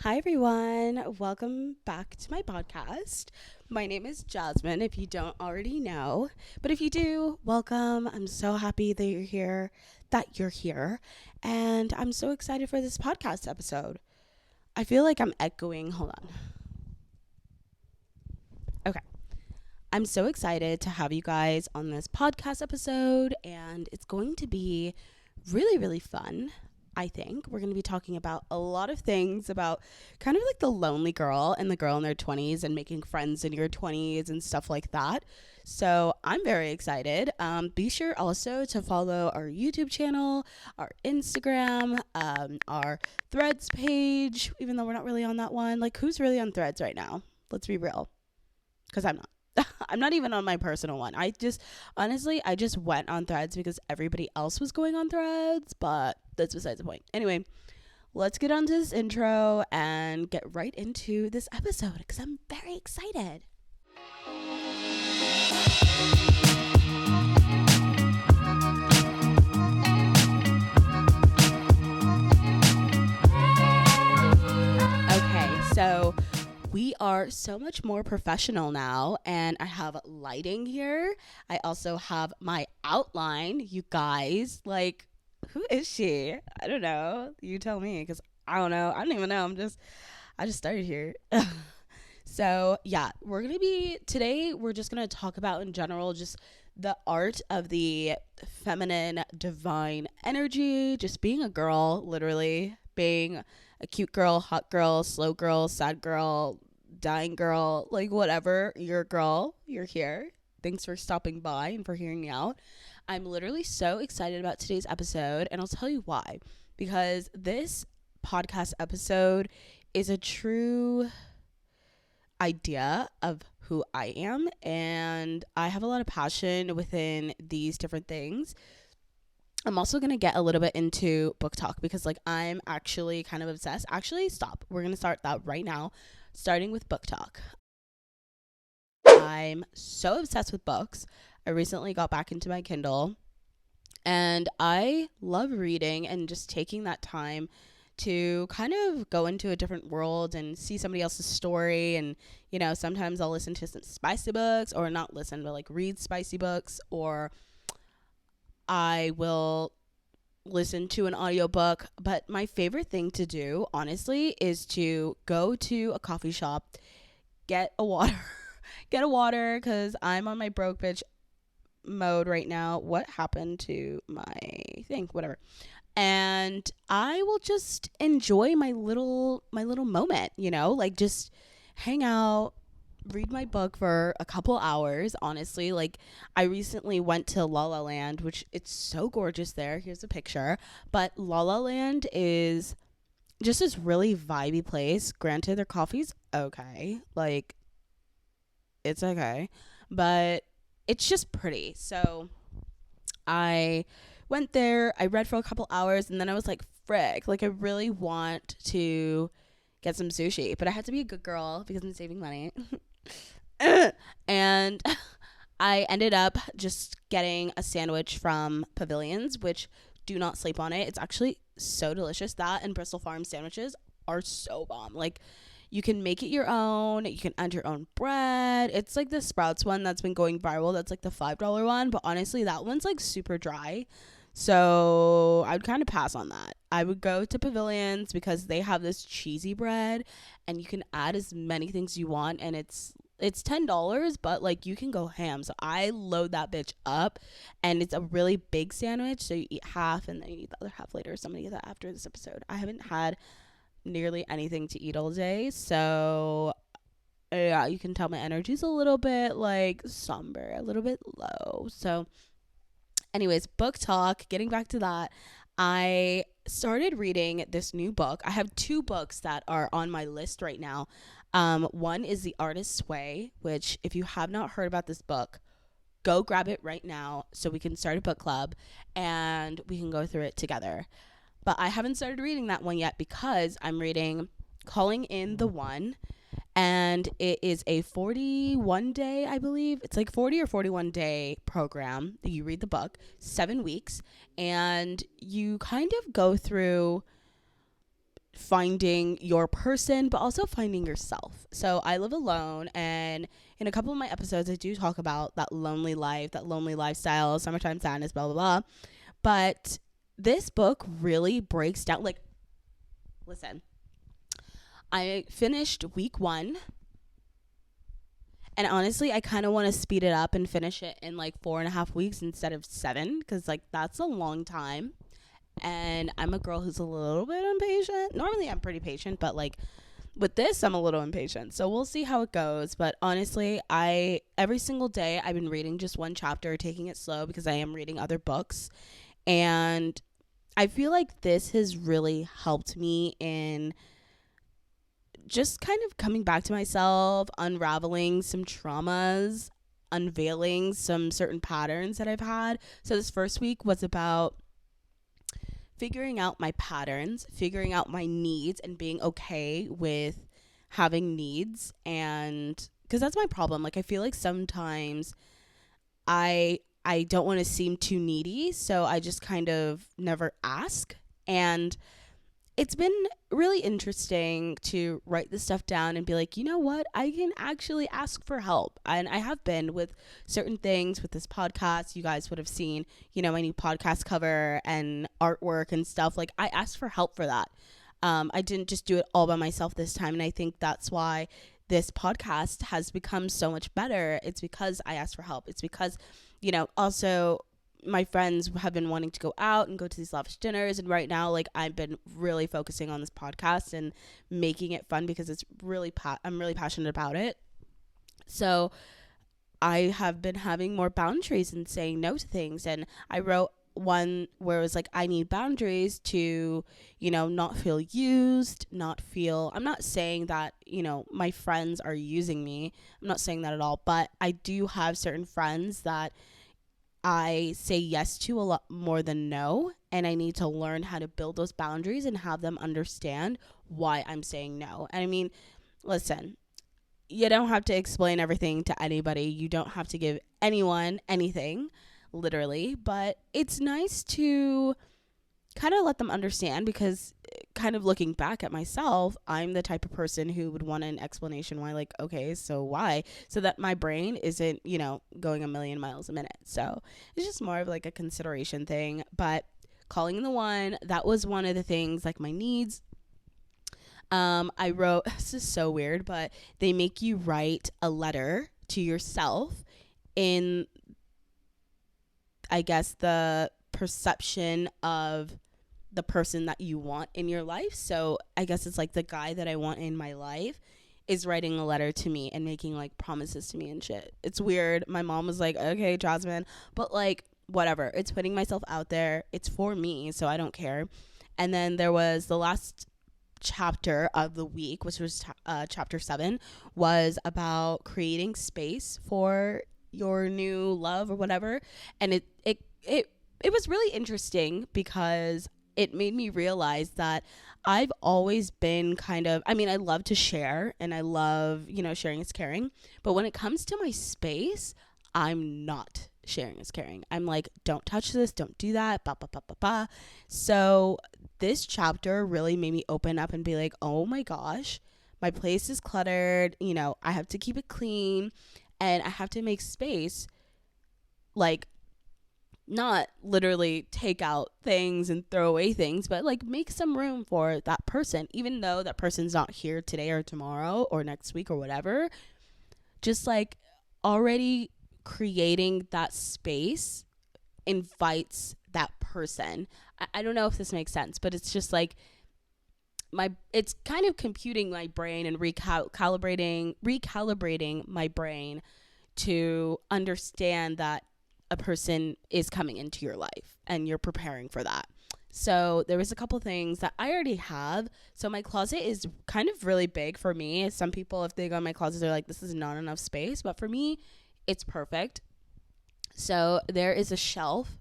Hi, everyone. Welcome back to my podcast. My name is Jasmine, if you don't already know. But if you do, welcome. I'm so happy that you're here. And I'm so excited for this podcast episode. I feel like I'm echoing. Hold on. Okay. I'm so excited to have you guys on this podcast episode, and it's going to be really, really fun. I think we're going to be talking about a lot of things about kind of like the lonely girl and the girl in their 20s and making friends in your 20s and stuff like that. So I'm very excited. Be sure also to follow our YouTube channel, our Instagram, our Threads page, even though we're not really on that one. Like, who's really on Threads right now? Let's be real, because I'm not. I'm not even on my personal one. I just went on Threads because everybody else was going on Threads, but that's besides the point. Anyway, let's get on to this intro and get right into this episode because I'm very excited. Okay, so we are so much more professional now, and I have lighting here. I also have my outline. You guys, like, who is she? I don't know. You tell me, because I don't know. I don't even know. I just started here. So yeah, we're just gonna talk about in general just the art of the feminine divine energy, just being a girl, literally being a cute girl, hot girl, slow girl, sad girl, dying girl, like whatever. You're a girl, you're here. Thanks for stopping by and for hearing me out. I'm literally so excited about today's episode, and I'll tell you why. Because this podcast episode is a true idea of who I am, and I have a lot of passion within these different things. I'm also going to get a little bit into book talk because like I'm actually kind of obsessed. Actually, stop. We're going to start that right now, starting with book talk. I'm so obsessed with books. I recently got back into my Kindle, and I love reading and just taking that time to kind of go into a different world and see somebody else's story. And, you know, sometimes I'll listen to some spicy books, or not listen, but like read spicy books, or I will listen to an audiobook. But my favorite thing to do, honestly, is to go to a coffee shop, get a water, get a water, because I'm on my broke bitch mode right now. What happened to my thing? Whatever. And I will just enjoy my little moment, you know, like just hang out, read my book for a couple hours. Honestly, like I recently went to La La Land, which it's so gorgeous there. Here's a picture. But La La Land is just this really vibey place. Granted, their coffee's okay, like it's okay, but it's just pretty. So I went there, I read for a couple hours, and then I was like, frick, like I really want to get some sushi, but I had to be a good girl because I'm saving money. And I ended up just getting a sandwich from Pavilions, which do not sleep on it. It's actually so delicious. That and Bristol Farms sandwiches are so bomb. Like, you can make it your own. You can add your own bread. It's like the Sprouts one that's been going viral. That's like the $5 one. But honestly, that one's like super dry. So I would kind of pass on that. I would go to Pavilions because they have this cheesy bread, and you can add as many things you want, and it's $10, but like you can go ham. So I load that bitch up, and it's a really big sandwich. So you eat half and then you eat the other half later. So I'm gonna get that after this episode. I haven't had nearly anything to eat all day, so yeah, you can tell my energy's a little bit like somber, a little bit low. So anyways, book talk, getting back to that, I started reading this new book. I have two books that are on my list right now. One is The Artist's Way, which if you have not heard about this book, go grab it right now so we can start a book club and we can go through it together. But I haven't started reading that one yet because I'm reading Calling in the One, and it is a 41 day, I believe. It's like 40 or 41 day program. You read the book, 7 weeks, and you kind of go through finding your person, but also finding yourself. So I live alone, and in a couple of my episodes, I do talk about that lonely life, that lonely lifestyle, summertime sadness, blah, blah, blah. But this book really breaks down, like, listen, I finished week 1, and honestly, I kind of want to speed it up and finish it in like 4.5 weeks instead of 7, because like that's a long time. And I'm a girl who's a little bit impatient. Normally, I'm pretty patient, but like with this, I'm a little impatient. So we'll see how it goes. But honestly, every single day I've been reading just one chapter, taking it slow because I am reading other books. And I feel like this has really helped me in just kind of coming back to myself, unraveling some traumas, unveiling some certain patterns that I've had. So this first week was about figuring out my patterns, figuring out my needs, and being okay with having needs. And because that's my problem. Like, I feel like sometimes I don't want to seem too needy, so I just kind of never ask. And it's been really interesting to write this stuff down and be like, you know what? I can actually ask for help. And I have been with certain things with this podcast. You guys would have seen, my new podcast cover and artwork and stuff. Like, I asked for help for that. I didn't just do it all by myself this time. And I think that's why this podcast has become so much better. It's because I asked for help. It's because, also my friends have been wanting to go out and go to these lavish dinners, and right now, like, I've been really focusing on this podcast and making it fun because it's really I'm really passionate about it. So I have been having more boundaries and saying no to things, and I wrote one where it was like, I need boundaries to, not feel used, I'm not saying that, my friends are using me. I'm not saying that at all, but I do have certain friends that I say yes to a lot more than no, and I need to learn how to build those boundaries and have them understand why I'm saying no. And I mean, listen, you don't have to explain everything to anybody. You don't have to give anyone anything, literally, but it's nice to kind of let them understand, because kind of looking back at myself, I'm the type of person who would want an explanation why, like, okay, so why? So that my brain isn't, going a million miles a minute. So it's just more of like a consideration thing. But calling the one, that was one of the things, like my needs. I wrote, this is so weird, but they make you write a letter to yourself in, I guess, the perception of the person that you want in your life. So I guess it's like the guy that I want in my life is writing a letter to me and making like promises to me and shit. It's weird. My mom was like, okay, Jasmine, but like, whatever. It's putting myself out there. It's for me, so I don't care. And then there was the last chapter of the week, which was chapter 7, was about creating space for your new love or whatever. And it was really interesting because it made me realize that I've always been kind of, I mean, I love to share and I love, sharing is caring. But when it comes to my space, I'm not sharing is caring. I'm like, don't touch this, don't do that, ba ba ba ba ba. So this chapter really made me open up and be like, oh my gosh, my place is cluttered. I have to keep it clean and I have to make space. Like, not literally take out things and throw away things, but like make some room for that person, even though that person's not here today or tomorrow or next week or whatever. Just like already creating that space invites that person. I don't know if this makes sense, but it's just like it's kind of computing my brain and recalibrating my brain to understand that a person is coming into your life and you're preparing for that. So there was a couple things that I already have. So my closet is kind of really big for me. Some people, if they go in my closet, they're like, this is not enough space. But for me, it's perfect. So there is a shelf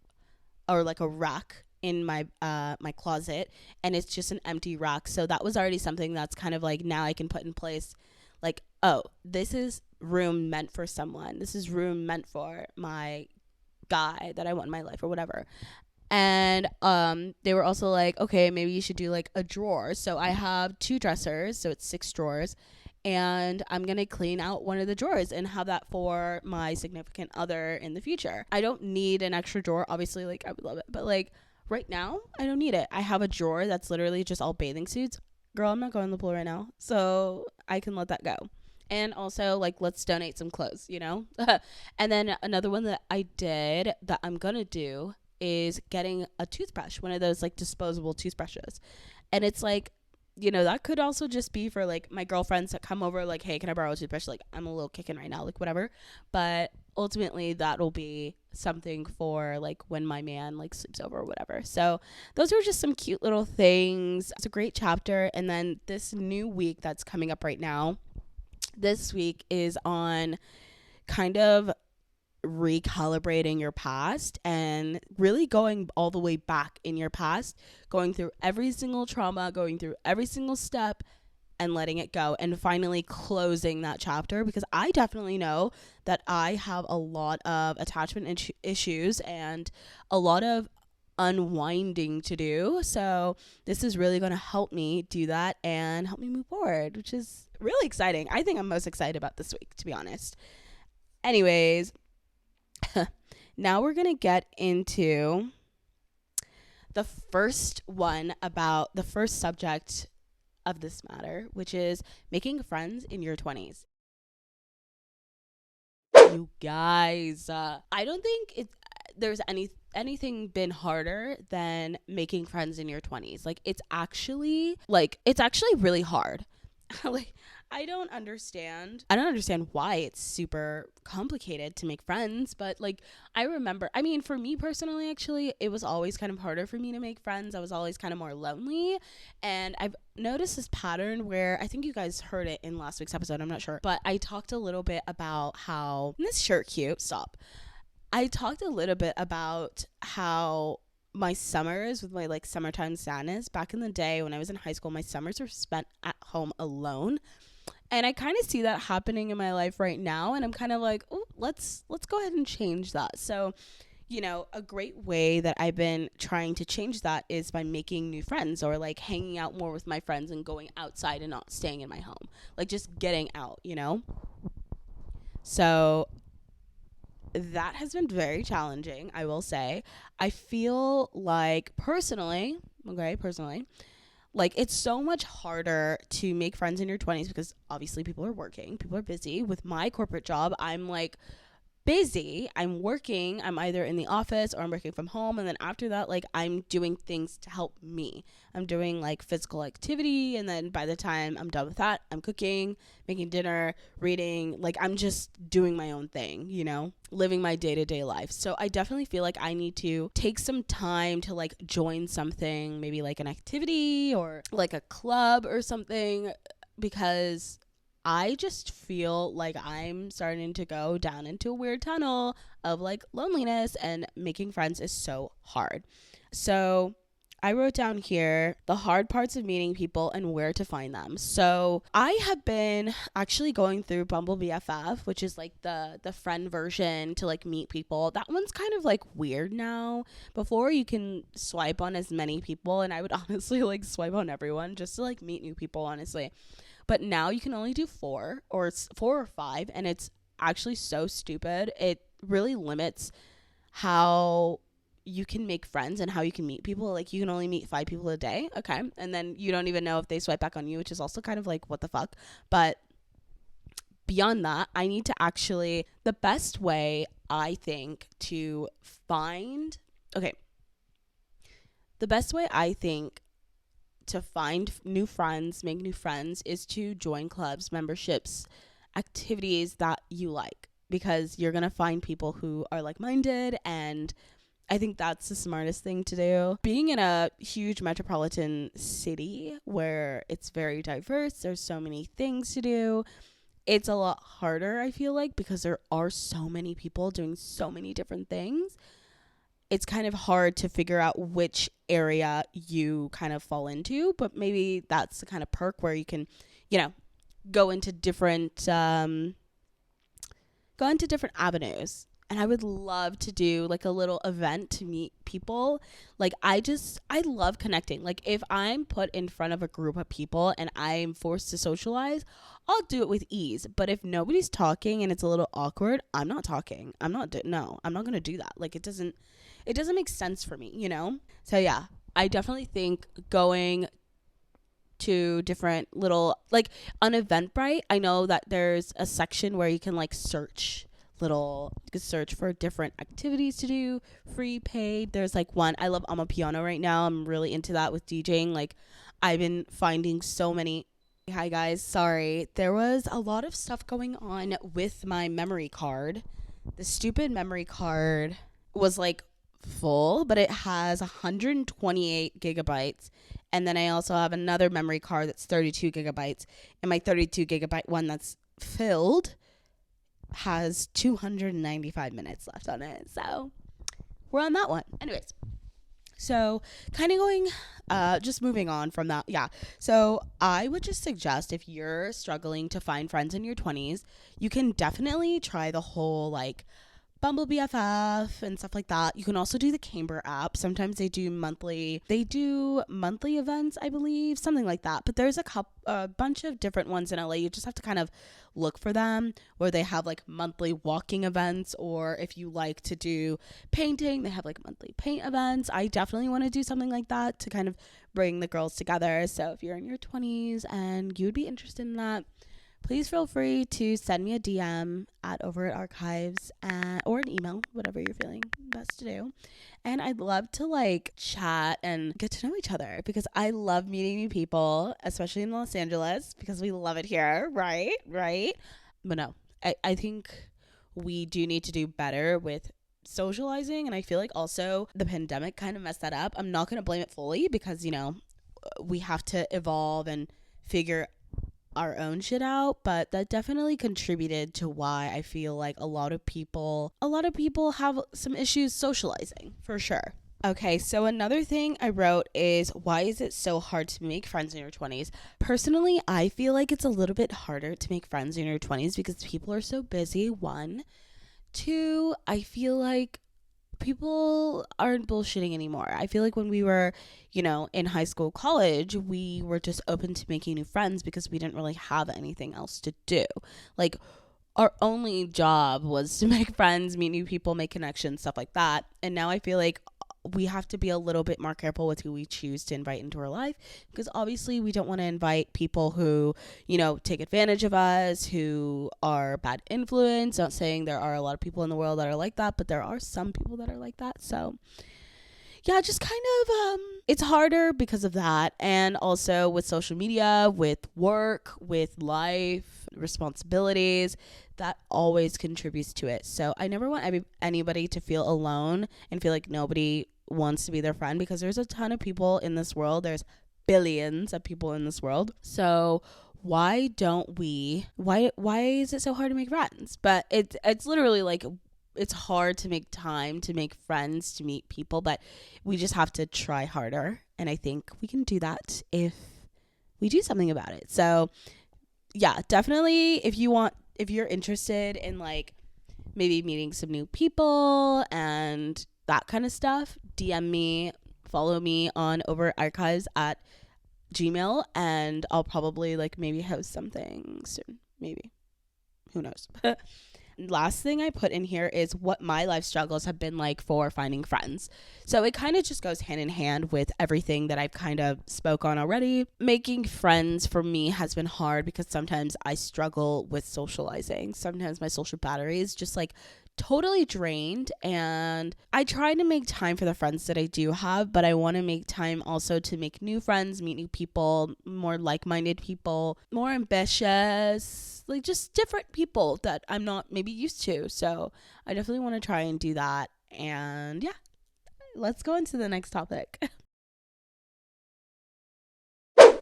or like a rack in my my closet, and it's just an empty rack. So that was already something that's kind of like, now I can put in place, like, oh, this is room meant for someone. This is room meant for my guy that I want in my life or whatever. And they were also like, okay, maybe you should do like a drawer. So I have 2 dressers, so it's 6 drawers, and I'm gonna clean out one of the drawers and have that for my significant other in the future. I don't need an extra drawer, obviously, like I would love it, but like right now I don't need it. I have a drawer that's literally just all bathing suits. Girl, I'm not going to the pool right now, so I can let that go. And also, like, let's donate some clothes, you know? And then another one that I did that I'm gonna do is getting a toothbrush, one of those like disposable toothbrushes. And it's like, you know, that could also just be for like my girlfriends that come over, like, hey, can I borrow a toothbrush? Like, I'm a little kicking right now, like, whatever. But ultimately, that'll be something for like when my man like sleeps over or whatever. So, those were just some cute little things. It's a great chapter. And then this new week that's coming up right now, this week is on kind of recalibrating your past and really going all the way back in your past, going through every single trauma, going through every single step and letting it go and finally closing that chapter, because I definitely know that I have a lot of attachment issues and a lot of unwinding to do. So this is really going to help me do that and help me move forward, which is really exciting. I think I'm most excited about this week, to be honest. Anyways, now we're going to get into the first one about the first subject of this matter, which is making friends in your 20s. You guys, I don't think there's anything been harder than making friends in your 20s. Like it's actually really hard. Like I don't understand why it's super complicated to make friends, but like I remember, I mean, for me personally, actually, it was always kind of harder for me to make friends. I was always kind of more lonely, and I've noticed this pattern where I think you guys heard it in last week's episode, I'm not sure, but I talked a little bit about how, this shirt cute, stop. I talked a little bit about how my summers with my like summertime sadness back in the day when I was in high school, my summers were spent at home alone. And I kind of see that happening in my life right now. And I'm kind of like, oh, let's go ahead and change that. So, you know, a great way that I've been trying to change that is by making new friends or like hanging out more with my friends and going outside and not staying in my home. Like just getting out, you know? So that has been very challenging, I will say. I feel like personally, like it's so much harder to make friends in your 20s because obviously people are working, people are busy. With my corporate job, I'm like busy, I'm working, I'm either in the office or I'm working from home, and then after that, like I'm doing things to help me. I'm doing like physical activity, and then by the time I'm done with that, I'm cooking, making dinner, reading, like I'm just doing my own thing, you know, living my day-to-day life. So I definitely feel like I need to take some time to like join something, maybe like an activity or like a club or something, because I just feel like I'm starting to go down into a weird tunnel of like loneliness, and making friends is so hard. So I wrote down here the hard parts of meeting people and where to find them. So I have been actually going through Bumble BFF, which is like the friend version to like meet people. That one's kind of like weird now. Before you can swipe on as many people, and I would honestly like swipe on everyone just to like meet new people, honestly. But now you can only do 4 or 5, and it's actually so stupid. It really limits how you can make friends and how you can meet people. Like you can only meet 5 people a day. Okay. And then you don't even know if they swipe back on you, which is also kind of like, what the fuck? But beyond that, I need to actually, the best way I think to find, okay, the best way I think to find new friends, make new friends, is to join clubs, memberships, activities that you like, because you're going to find people who are like-minded, and I think that's the smartest thing to do. Being in a huge metropolitan city where it's very diverse, there's so many things to do, it's a lot harder, I feel like, because there are so many people doing so many different things. It's kind of hard to figure out which area you kind of fall into, but maybe that's the kind of perk where you can, you know, go into different avenues. And I would love to do like a little event to meet people. Like I love connecting. Like if I'm put in front of a group of people and I'm forced to socialize, I'll do it with ease. But if nobody's talking and it's a little awkward, I'm not talking. No, I'm not going to do that. Like it doesn't make sense for me, you know? So yeah, I definitely think going to different little, like on Eventbrite, I know that there's a section where you can like you can search for different activities to do, free, paid. There's like one, I love Amapiano right now. I'm really into that with DJing. Like I've been finding so many. Hi guys, sorry. There was a lot of stuff going on with my memory card. The stupid memory card was like full, but it has 128 gigabytes. And then I also have another memory card that's 32 gigabytes. And my 32 gigabyte one that's filled has 295 minutes left on it. So we're on that one. Anyways, so kind of going, just moving on from that. Yeah. So I would just suggest if you're struggling to find friends in your 20s, you can definitely try the whole like Bumble BFF and stuff like that. You can also do the Camber app. Sometimes they do monthly events, I believe, something like that. But there's a bunch of different ones in LA. You just have to kind of look for them, where they have like monthly walking events, or if you like to do painting, they have like monthly paint events. I definitely want to do something like that to kind of bring the girls together. So if you're in your 20s and you would be interested in that, please feel free to send me a DM at Over at Archives or an email, whatever you're feeling best to do. And I'd love to like chat and get to know each other, because I love meeting new people, especially in Los Angeles, because we love it here, right? Right? But no, I think we do need to do better with socializing. And I feel like also the pandemic kind of messed that up. I'm not going to blame it fully, because, you know, we have to evolve and figure our own shit out, but that definitely contributed to why I feel like a lot of people have some issues socializing, for sure. Okay, so another thing I wrote is, why is it so hard to make friends in your 20s? Personally, I feel like it's a little bit harder to make friends in your 20s because people are so busy. One, two, I feel like people aren't bullshitting anymore. I feel like when we were, in high school, college, we were just open to making new friends because we didn't really have anything else to do. Like, our only job was to make friends, meet new people, make connections, stuff like that. And now I feel like we have to be a little bit more careful with who we choose to invite into our life, because obviously we don't want to invite people who, take advantage of us, who are bad influence. Not saying there are a lot of people in the world that are like that, but there are some people that are like that. So yeah, just kind of it's harder because of that. And also with social media, with work, with life responsibilities, that always contributes to it. So I never want anybody to feel alone and feel like nobody wants to be their friend, because there's a ton of people in this world. There's billions of people in this world. So why is it so hard to make friends? But it's literally like, it's hard to make time to make friends, to meet people, but we just have to try harder. And I think we can do that if we do something about it. So yeah, definitely if you're interested in like maybe meeting some new people and that kind of stuff, DM me, follow me on Over Archives at Gmail, and I'll probably like maybe host something soon. Maybe. Who knows? Last thing I put in here is what my life struggles have been like for finding friends. So it kind of just goes hand in hand with everything that I've kind of spoke on already. Making friends for me has been hard because sometimes I struggle with socializing. Sometimes my social battery is just like totally drained, and I try to make time for the friends that I do have, but I want to make time also to make new friends, meet new people, more like-minded people, more ambitious, like just different people that I'm not maybe used to. So I definitely want to try and do that. And yeah, let's go into the next topic.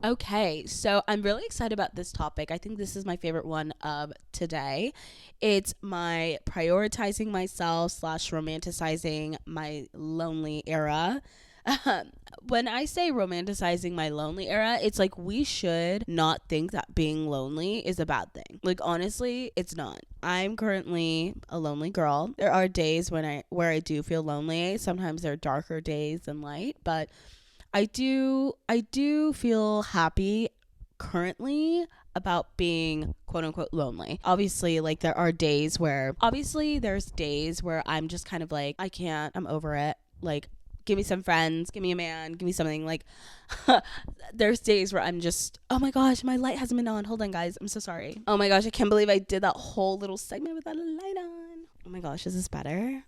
Okay, so I'm really excited about this topic. I think this is my favorite one of today. It's my prioritizing myself / romanticizing my lonely era. When I say romanticizing my lonely era, it's like we should not think that being lonely is a bad thing. Like honestly, it's not. I'm currently a lonely girl. There are days where I do feel lonely. Sometimes there are darker days than light, but I do feel happy currently about being quote unquote lonely. Obviously, like there's days where I'm just kind of like, I can't, I'm over it. Like, give me some friends, give me a man, give me something. Like, there's days where I'm just, oh my gosh, my light hasn't been on. Hold on, guys. I'm so sorry. Oh my gosh, I can't believe I did that whole little segment without a light on. Oh my gosh, is this better?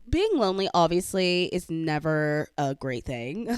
Being lonely obviously is never a great thing,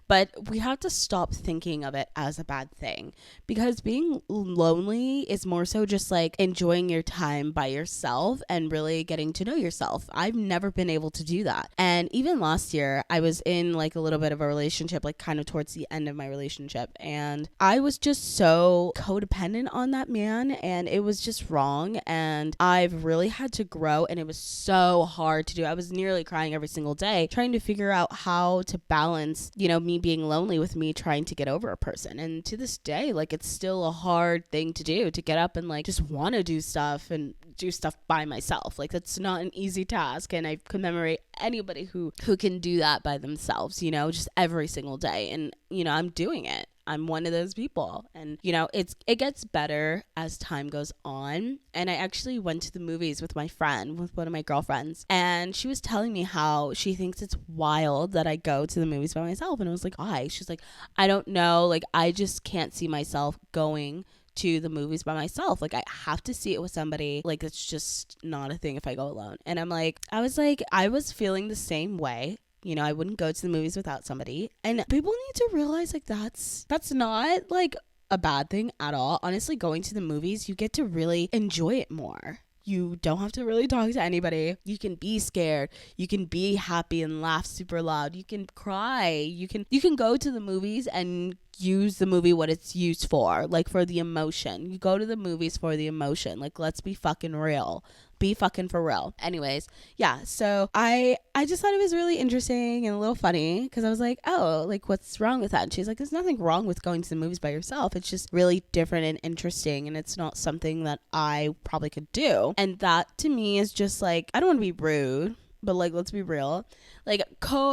but we have to stop thinking of it as a bad thing, because being lonely is more so just like enjoying your time by yourself and really getting to know yourself. I've never been able to do that. And even last year, I was in like a little bit of a relationship, like kind of towards the end of my relationship, and I was just so codependent on that man, and it was just wrong. And I've really had to grow, and it was so hard to do. I was nearly crying every single day trying to figure out how to balance, me being lonely with me trying to get over a person. And to this day, like, it's still a hard thing to do, to get up and like just want to do stuff and do stuff by myself. Like, that's not an easy task, and I commemorate anybody who can do that by themselves, just every single day. And I'm doing it. I'm one of those people. And it gets better as time goes on. And I actually went to the movies with one of my girlfriends, and she was telling me how she thinks it's wild that I go to the movies by myself. And I was like, why? She's like, I don't know, like, I just can't see myself going to the movies by myself. Like, I have to see it with somebody. Like, it's just not a thing if I go alone. And I was feeling the same way. I wouldn't go to the movies without somebody. And people need to realize, like, that's not like a bad thing at all. Honestly, going to the movies, you get to really enjoy it more. You don't have to really talk to anybody. You can be scared. You can be happy and laugh super loud. You can cry. You can go to the movies and use the movie what it's used for, like for the emotion. You go to the movies for the emotion. Like, let's be fucking real. Be fucking for real. Anyways, yeah, so I just thought it was really interesting and a little funny, because I was like, oh, like, what's wrong with that? And she's like, there's nothing wrong with going to the movies by yourself. It's just really different and interesting, and it's not something that I probably could do. And that to me is just like, I don't want to be rude, but like, let's be real. Like,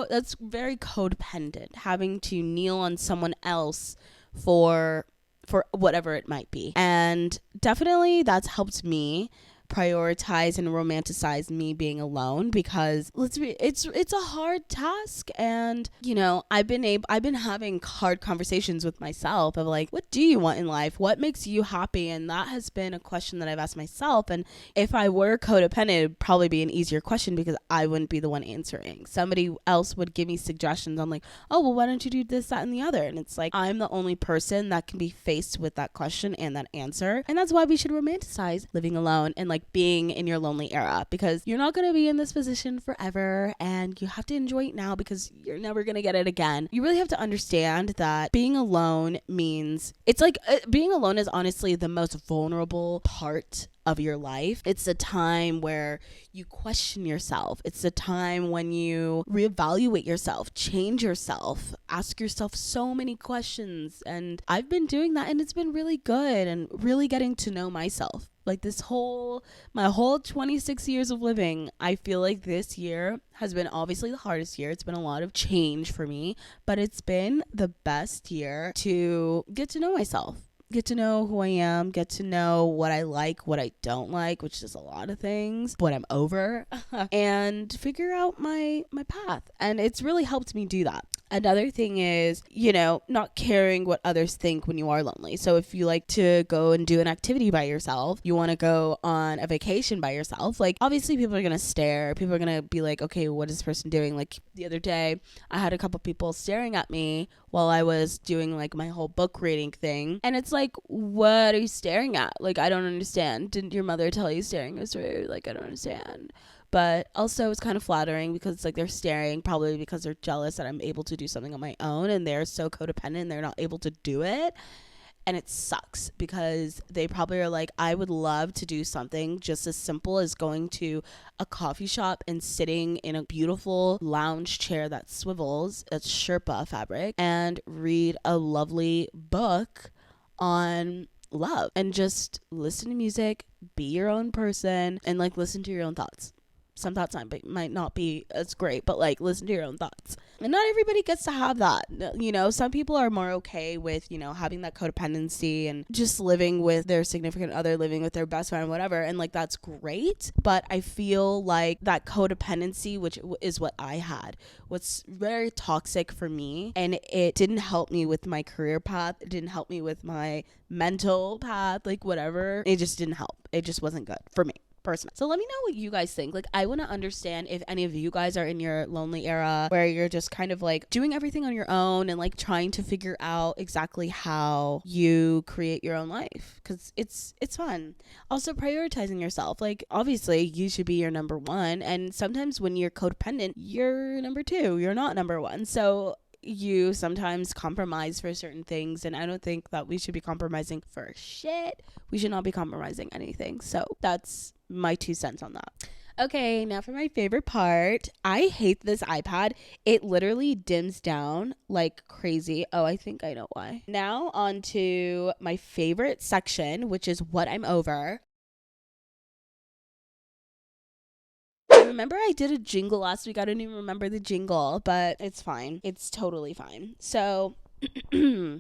that's very codependent, having to kneel on someone else for whatever it might be. And definitely that's helped me prioritize and romanticize me being alone, because it's a hard task. And I've been having hard conversations with myself of like, what do you want in life? What makes you happy? And that has been a question that I've asked myself. And if I were codependent, it would probably be an easier question, because I wouldn't be the one answering. Somebody else would give me suggestions on like, oh, well, why don't you do this, that, and the other? And it's like, I'm the only person that can be faced with that question and that answer. And that's why we should romanticize living alone and like being in your lonely era, because you're not going to be in this position forever, and you have to enjoy it now, because you're never going to get it again. You really have to understand that being alone means, it's like being alone is honestly the most vulnerable part of your life. It's a time where you question yourself. It's a time when you reevaluate yourself, change yourself, ask yourself so many questions. And I've been doing that, and it's been really good, and really getting to know myself. Like, my whole 26 years of living, I feel like this year has been obviously the hardest year. It's been a lot of change for me, but it's been the best year to get to know myself. Get to know who I am, get to know what I like, what I don't like, which is a lot of things, what I'm over, and figure out my path. And it's really helped me do that. Another thing is, not caring what others think when you are lonely. So if you like to go and do an activity by yourself, you want to go on a vacation by yourself, like, obviously people are going to stare. People are going to be like, okay, what is this person doing? Like, the other day, I had a couple people staring at me while I was doing like my whole book reading thing. And it's like, what are you staring at? Like, I don't understand. Didn't your mother tell you staring was rude? Like, I don't understand. But also it's kind of flattering, because it's like they're staring probably because they're jealous that I'm able to do something on my own, and they're so codependent and they're not able to do it. And it sucks because they probably are like, I would love to do something just as simple as going to a coffee shop and sitting in a beautiful lounge chair that swivels, it's Sherpa fabric, and read a lovely book on love and just listen to music, be your own person, and like listen to your own thoughts. Some thoughts might not be as great, but like listen to your own thoughts. And not everybody gets to have that. You know, some people are more okay with, you know, having that codependency and just living with their significant other, living with their best friend, whatever. And like, that's great. But I feel like that codependency, which is what I had, was very toxic for me. And it didn't help me with my career path. It didn't help me with my mental path, like whatever. It just didn't help. It just wasn't good for me personally. So let me know what you guys think. Like, I want to understand if any of you guys are in your lonely era where you're just kind of like doing everything on your own and like trying to figure out exactly how you create your own life, because it's fun. Also, prioritizing yourself. Like, obviously you should be your number one, and sometimes when you're codependent, you're number two, you're not number one. So you sometimes compromise for certain things, and I don't think that we should be compromising for shit. We should not be compromising anything. So that's my 2 cents on that. Okay, now for my favorite part. I hate this iPad. It literally dims down like crazy. Oh, I think I know why. Now on to my favorite section, which is what I'm over. Remember I did a jingle last week. I don't even remember the jingle, but it's fine. It's totally fine. So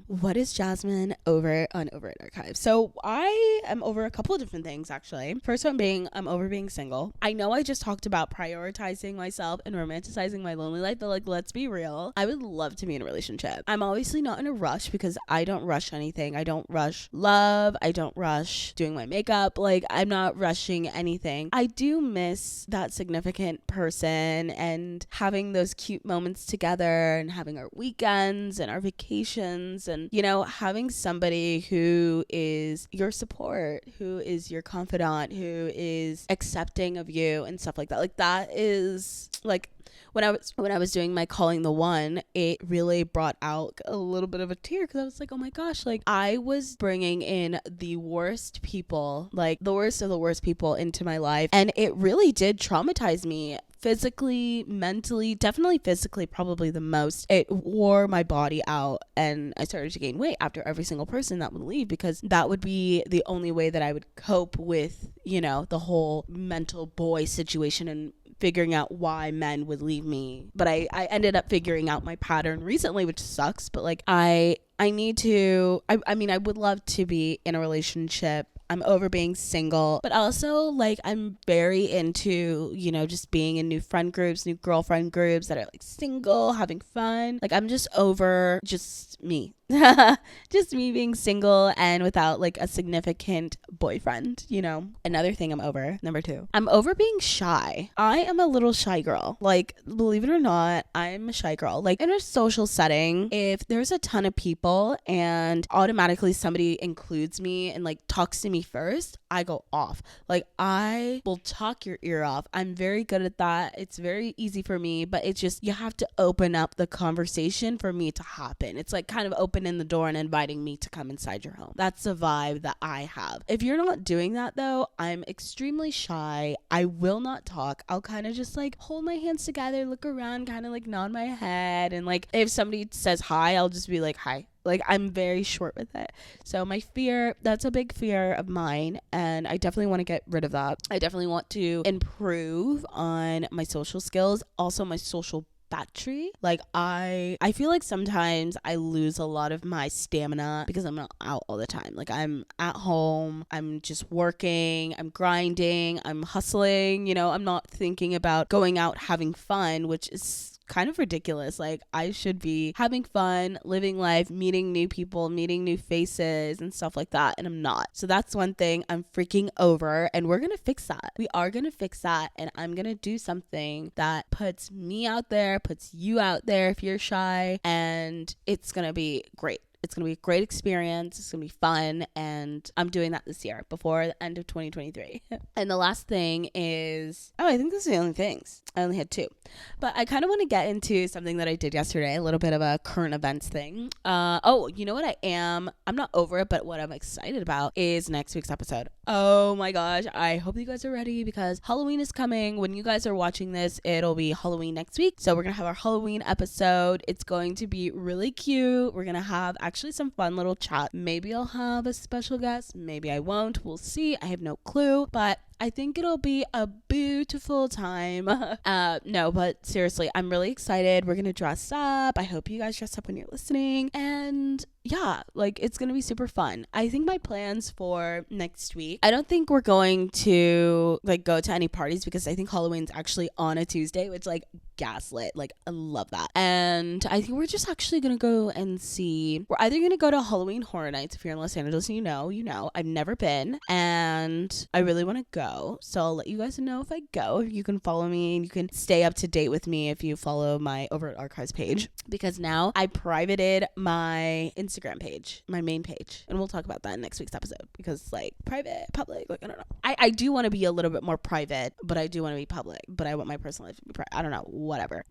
what is Jasmine over on Over It Archive? So I am over a couple of different things, actually. First one being, I'm over being single. I know I just talked about prioritizing myself and romanticizing my lonely life, but like, let's be real. I would love to be in a relationship. I'm obviously not in a rush because I don't rush anything. I don't rush love. I don't rush doing my makeup. Like, I'm not rushing anything. I do miss that significant person and having those cute moments together and having our weekends and our vacations, and, you know, having somebody who is your support, who is your confidant, who is accepting of you and stuff like that. Like, that is like, when I was doing my Calling the One, it really brought out a little bit of a tear, because I was like, oh my gosh, like, I was bringing in the worst people, like the worst of the worst people into my life, and it really did traumatize me. Physically, mentally, definitely physically, probably the most. It wore my body out, and I started to gain weight after every single person that would leave, because that would be the only way that I would cope with, you know, the whole mental boy situation and figuring out why men would leave me. But I ended up figuring out my pattern recently, which sucks, but like, I need to, I mean, I would love to be in a relationship. I'm over being single, but also like, I'm very into, you know, just being in new friend groups, new girlfriend groups that are like single, having fun. Like, I'm just over just me. Just me being single and without like a significant boyfriend, you know. Another thing I'm over, number 2, I'm over being shy. I am a little shy girl. Like, believe it or not, I'm a shy girl. Like, in a social setting, if there's a ton of people and automatically somebody includes me and like talks to me first, I go off. Like, I will talk your ear off. I'm very good at that. It's very easy for me, but it's just, you have to open up the conversation for me to happen. It's like kind of opening the door and inviting me to come inside your home. That's the vibe that I have. If you're not doing that though, I'm extremely shy. I will not talk. I'll kind of just like hold my hands together, look around, kind of like nod my head, and like if somebody says hi, I'll just be like, hi. Like, I'm very short with it. So my fear, that's a big fear of mine, and I definitely want to get rid of that. I definitely want to improve on my social skills, also my social battery. Like, I feel like sometimes I lose a lot of my stamina because I'm not out all the time. Like, I'm at home, I'm just working, I'm grinding, I'm hustling, you know, I'm not thinking about going out having fun, which is kind of ridiculous. Like, I should be having fun, living life, meeting new people, meeting new faces and stuff like that, and I'm not. So that's one thing I'm freaking over, and we're gonna fix that. We are gonna fix that, and I'm gonna do something that puts me out there, puts you out there if you're shy, and it's gonna be great. It's going to be a great experience. It's going to be fun. And I'm doing that this year before the end of 2023. And the last thing is, I think those are the only things. I only had two. But I kind of want to get into something that I did yesterday, a little bit of a current events thing. You know what I'm not over it, but what I'm excited about is next week's episode. Oh my gosh. I hope you guys are ready because Halloween is coming. When you guys are watching this, it'll be Halloween next week. So we're going to have our Halloween episode. It's going to be really cute. We're going to have actually some fun little chat. Maybe I'll have a special guest. Maybe I won't. We'll see. I have no clue, but I think it'll be a beautiful time. No, but seriously, I'm really excited. We're going to dress up. I hope you guys dress up when you're listening. And yeah, like it's going to be super fun. I think my plans for next week, I don't think we're going to like go to any parties because I think Halloween's actually on a Tuesday, which like gaslit. Like I love that. And I think we're just actually going to go and see. We're either going to go to Halloween Horror Nights if you're in Los Angeles and you know. I've never been and I really want to go. So I'll let you guys know if I go. You can follow me and you can stay up to date with me if you follow my Overt Archives page because now I privated my Instagram page, my main page. And we'll talk about that in next week's episode because like private, public, like I don't know. I do want to be a little bit more private, but I do want to be public, but I want my personal life to be private. I don't know, whatever.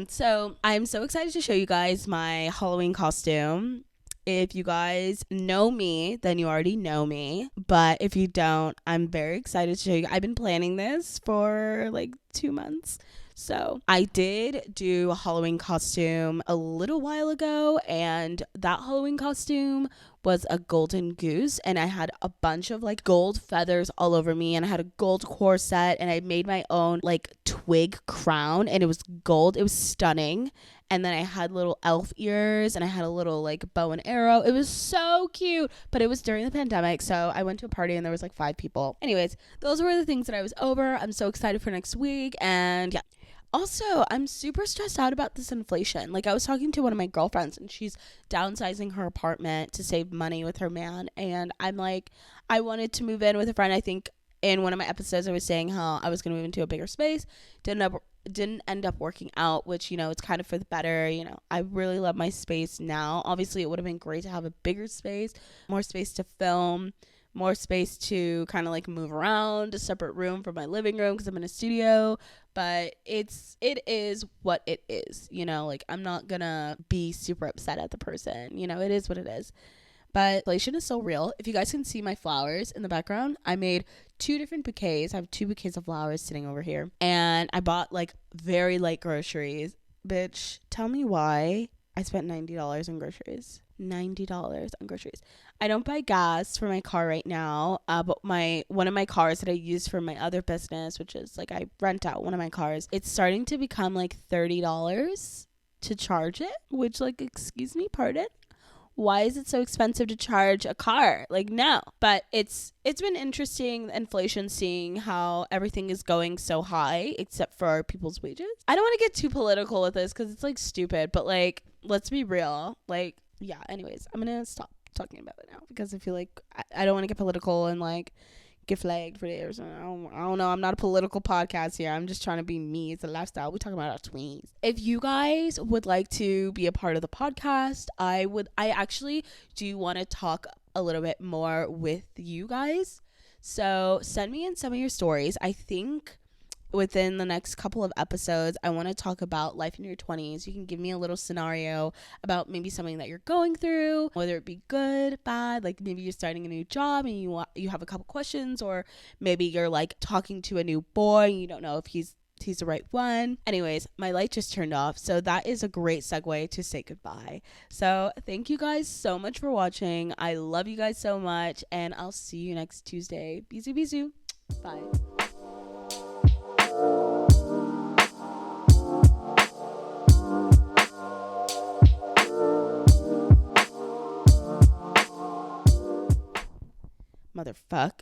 So I'm so excited to show you guys my Halloween costume. If you guys know me, then you already know me. But if you don't, I'm very excited to show you. I've been planning this for like 2 months. So I did do a Halloween costume a little while ago, and that Halloween costume was a golden goose, and I had a bunch of like gold feathers all over me, and I had a gold corset, and I made my own like twig crown, and it was gold. It was stunning. And then I had little elf ears, and I had a little like bow and arrow. It was so cute, but it was during the pandemic, so I went to a party and there was like 5 people. Anyways, those were the things that I was over. I'm so excited for next week, and yeah. Also, I'm super stressed out about this inflation. Like I was talking to one of my girlfriends and she's downsizing her apartment to save money with her man. And I'm like, I wanted to move in with a friend. I think in one of my episodes I was saying how I was going to move into a bigger space. Didn't end up working out, which, it's kind of for the better. I really love my space now. Obviously, it would have been great to have a bigger space, more space to film, more space to kind of like move around, a separate room for my living room because I'm in a studio. But it is what it is, like I'm not gonna be super upset at the person, it is what it is. But inflation is so real. If you guys can see my flowers in the background, I made 2 different bouquets. I have 2 bouquets of flowers sitting over here. And I bought like very light groceries. Bitch, tell me why I spent $90 on groceries. $90 on groceries. I don't buy gas for my car right now, but one of my cars that I use for my other business, which is like I rent out one of my cars, it's starting to become like $30 to charge it, which like, excuse me, pardon? Why is it so expensive to charge a car? Like, no. But it's been interesting, inflation, seeing how everything is going so high except for people's wages. I don't want to get too political with this because it's like stupid, but like, let's be real. Like, yeah, anyways, I'm going to stop talking about it now because I feel like I don't want to get political and like get flagged for this. I don't know. I'm not a political podcast here. I'm just trying to be me. It's a lifestyle. We're talking about our tweens. If you guys would like to be a part of the podcast, I actually do want to talk a little bit more with you guys. So send me in some of your stories. I think within the next couple of episodes, I want to talk about life in your 20s. You can give me a little scenario about maybe something that you're going through, whether it be good, bad, like maybe you're starting a new job and you have a couple questions, or maybe you're like talking to a new boy and you don't know if he's the right one. Anyways, my light just turned off, so that is a great segue to say goodbye. So thank you guys so much for watching. I love you guys so much, and I'll see you next Tuesday. Bisous, bisous. Bye. Motherfuck.